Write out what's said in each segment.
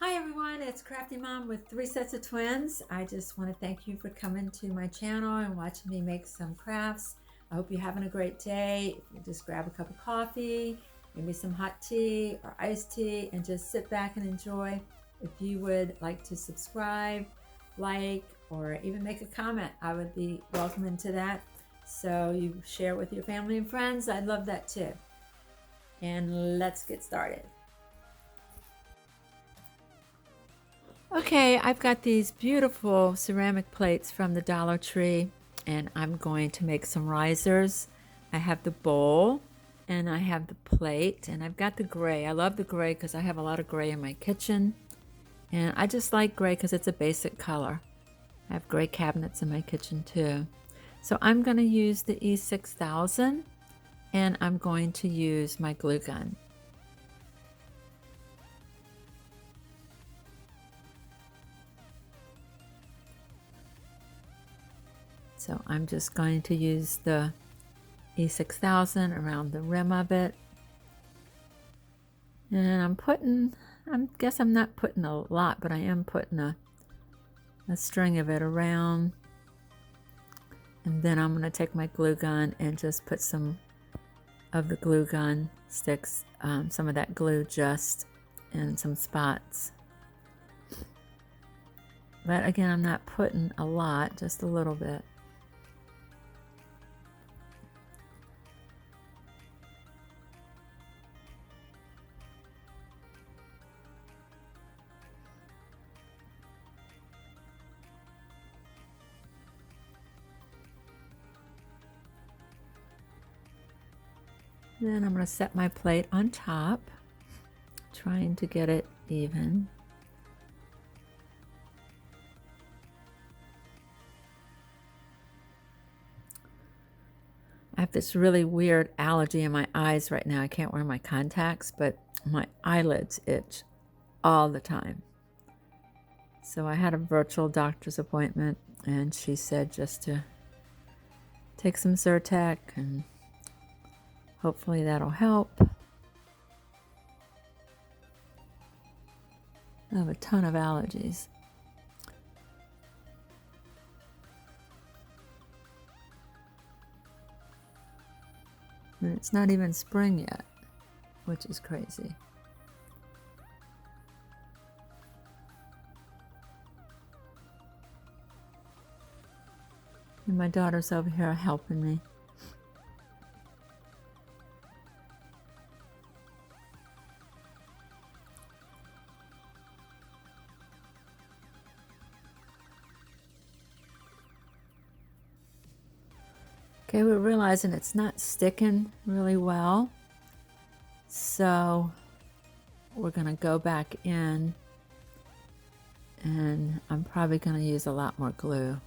Hi everyone, it's Crafty Mom with 3 Sets of Twins. I just want to thank you for coming to my channel and watching me make some crafts. I hope you're having a great day. If you just grab a cup of coffee, maybe some hot tea or iced tea, and just sit back and enjoy. If you would like to subscribe, like, or even make a comment, I would be welcoming to that. So you share with your family and friends. I'd love that too. And let's get started. Okay, I've got these beautiful ceramic plates from the Dollar Tree, and I'm going to make some risers. I have the bowl, and I have the plate, and I've got the gray. I love the gray because I have a lot of gray in my kitchen, and I just like gray because it's a basic color. I have gray cabinets in my kitchen too. So I'm going to use the E6000, and I'm going to use my glue gun. So I'm just going to use the E6000 around the rim of it. And I guess I'm not putting a lot, but I am putting a string of it around. And then I'm going to take my glue gun and just put some of the glue gun sticks, some of that glue just in some spots. But again, I'm not putting a lot, just a little bit. Then I'm going to set my plate on top, trying to get it even. I have this really weird allergy in my eyes right now. I can't wear my contacts, but my eyelids itch all the time. So I had a virtual doctor's appointment, and she said just to take some Zyrtec, and hopefully that'll help. I have a ton of allergies. And it's not even spring yet, which is crazy. And my daughter's over here helping me. Okay, we're realizing it's not sticking really well. So we're going to go back in, and I'm probably going to use a lot more glue.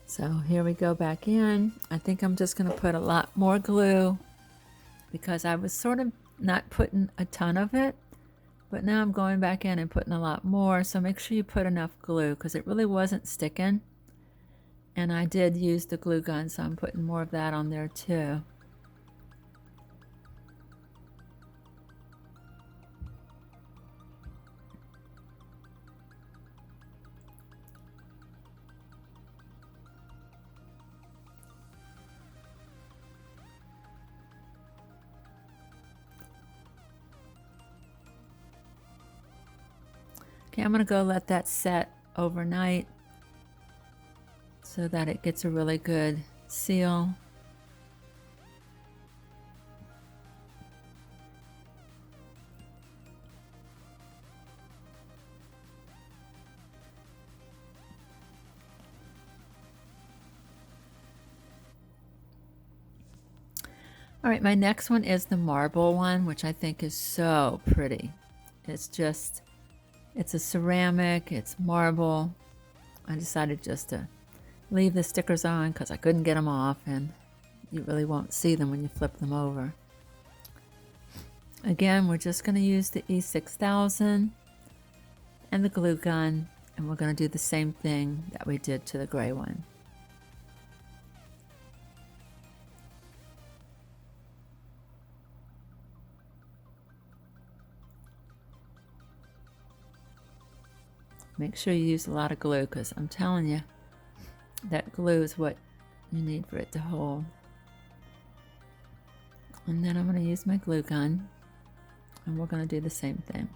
So here we go back in. I think I'm just going to put a lot more glue because I was sort of not putting a ton of it, but now I'm going back in and putting a lot more. So make sure you put enough glue because it really wasn't sticking. And I did use the glue gun, so I'm putting more of that on there too. Okay, I'm going to go let that set overnight so that it gets a really good seal. All right, my next one is the marble one, which I think is so pretty. It's a ceramic, it's marble. I decided just to leave the stickers on because I couldn't get them off, and you really won't see them when you flip them over. Again, we're just going to use the E6000 and the glue gun, And we're going to do the same thing that we did to the gray one. Make sure you use a lot of glue, because I'm telling you, that glue is what you need for it to hold. And then I'm going to use my glue gun, and we're going to do the same thing.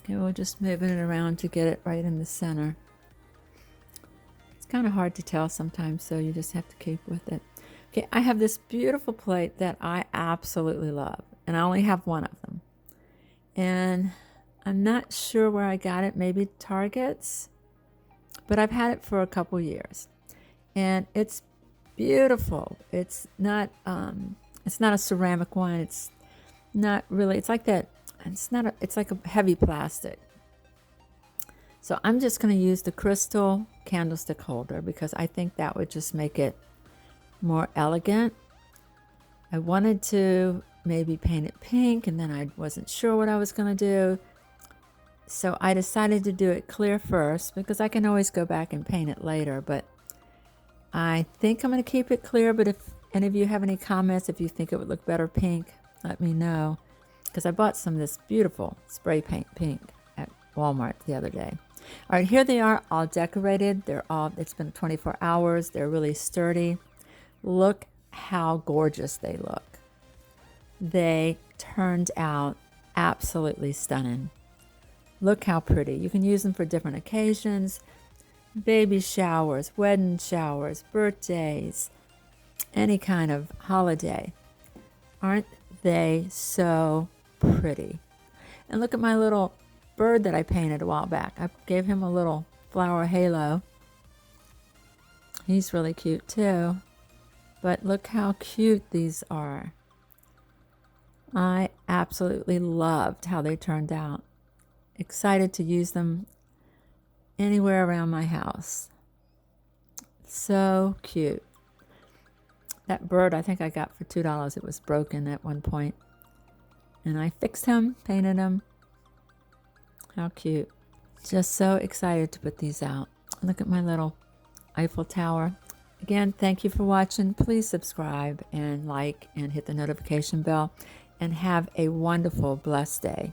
Okay, we're just moving it around to get it right in the center. It's kind of hard to tell sometimes, so you just have to keep with it. Okay, I have this beautiful plate that I absolutely love, and I only have one of them. And I'm not sure where I got it, maybe Target's, but I've had it for a couple years. And it's beautiful. It's not a ceramic one. It's not really, it's like that. It's like a heavy plastic. So I'm just going to use the crystal candlestick holder because I think that would just make it more elegant. I wanted to maybe paint it pink, and then I wasn't sure what I was going to do. So I decided to do it clear first because I can always go back and paint it later. But I think I'm going to keep it clear. But if any of you have any comments, if you think it would look better pink, let me know. Because I bought some of this beautiful spray paint pink at Walmart the other day. All right, here they are, all decorated. It's been 24 hours. They're really sturdy. Look how gorgeous they look. They turned out absolutely stunning. Look how pretty. You can use them for different occasions. Baby showers, wedding showers, birthdays, any kind of holiday. Aren't they so pretty? And look at my little bird that I painted a while back. I gave him a little flower halo. He's really cute too. But look how cute these are. I absolutely loved how they turned out. Excited to use them anywhere around my house. So cute. That bird I think I got for $2. It was broken at one point. And I fixed him, painted him. How cute. Just so excited to put these out. Look at my little Eiffel Tower. Again, thank you for watching. Please subscribe and like and hit the notification bell. And have a wonderful, blessed day.